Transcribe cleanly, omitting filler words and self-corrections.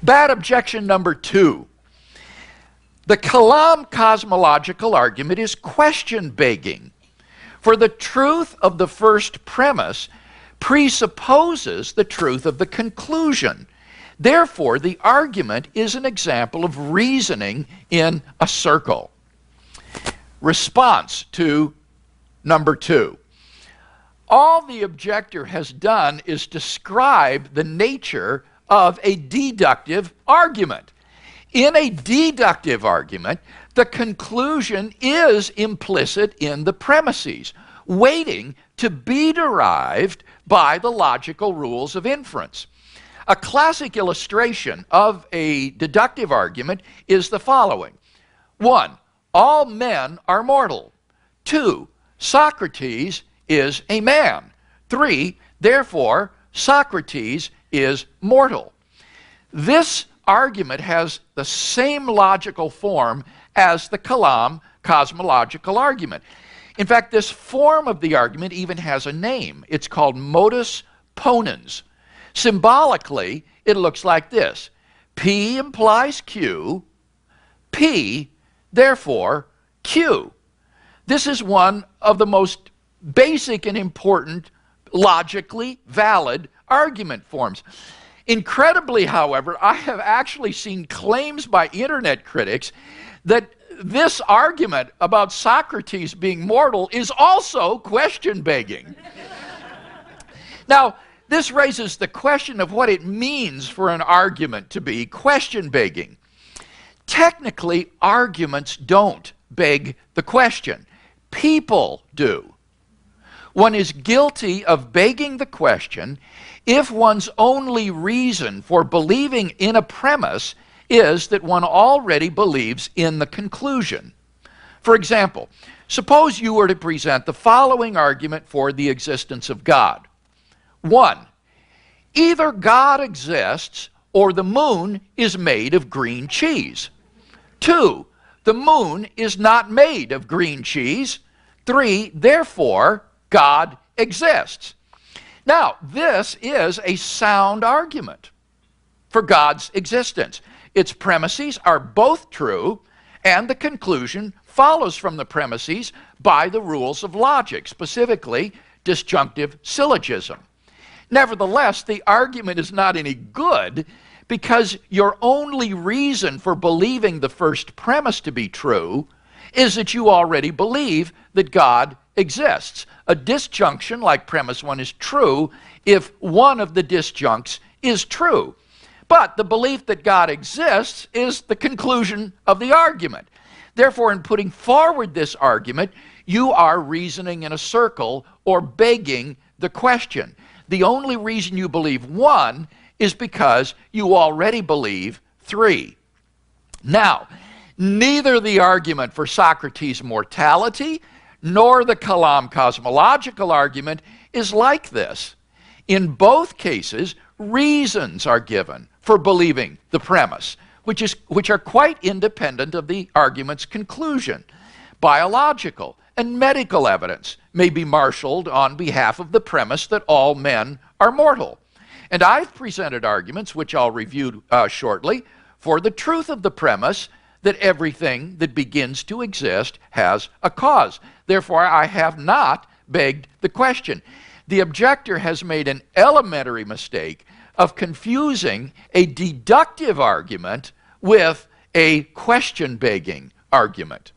Bad objection number 2. The Kallam cosmological argument is question-begging, for the truth of the first premise presupposes the truth of the conclusion. Therefore, the argument is an example of reasoning in a circle. Response to number 2. All the objector has done is describe the nature of a deductive argument. In a deductive argument, the conclusion is implicit in the premises, waiting to be derived by the logical rules of inference. A classic illustration of a deductive argument is the following. 1. All men are mortal. 2. Socrates is a man. 3. Therefore, Socrates is mortal. This argument has the same logical form as the Kallam cosmological argument. In fact, this form of the argument even has a name. It's called modus ponens. Symbolically, it looks like this. P implies Q, P, therefore, Q. This is one of the most basic and important, logically valid argument forms. Incredibly, however, I have actually seen claims by internet critics that this argument about Socrates being mortal is also question-begging. Now, this raises the question of what it means for an argument to be question-begging. Technically, arguments don't beg the question. People do. One is guilty of begging the question if one's only reason for believing in a premise is that one already believes in the conclusion. For example, suppose you were to present the following argument for the existence of God. 1. Either God exists or the moon is made of green cheese. 2. The moon is not made of green cheese. 3. Therefore, God exists. Now, this is a sound argument for God's existence. Its premises are both true, and the conclusion follows from the premises by the rules of logic, specifically disjunctive syllogism. Nevertheless, the argument is not any good because your only reason for believing the first premise to be true is that you already believe that God exists. A disjunction like premise 1 is true if one of the disjuncts is true. But the belief that God exists is the conclusion of the argument. Therefore, in putting forward this argument, you are reasoning in a circle or begging the question. The only reason you believe 1 is because you already believe 3. Now, neither the argument for Socrates' mortality nor the Kallam cosmological argument is like this. In both cases, reasons are given for believing the premise, which are quite independent of the argument's conclusion. Biological and medical evidence may be marshaled on behalf of the premise that all men are mortal. And I've presented arguments, which I'll review shortly, for the truth of the premise that everything that begins to exist has a cause. Therefore, I have not begged the question. The objector has made an elementary mistake of confusing a deductive argument with a question-begging argument.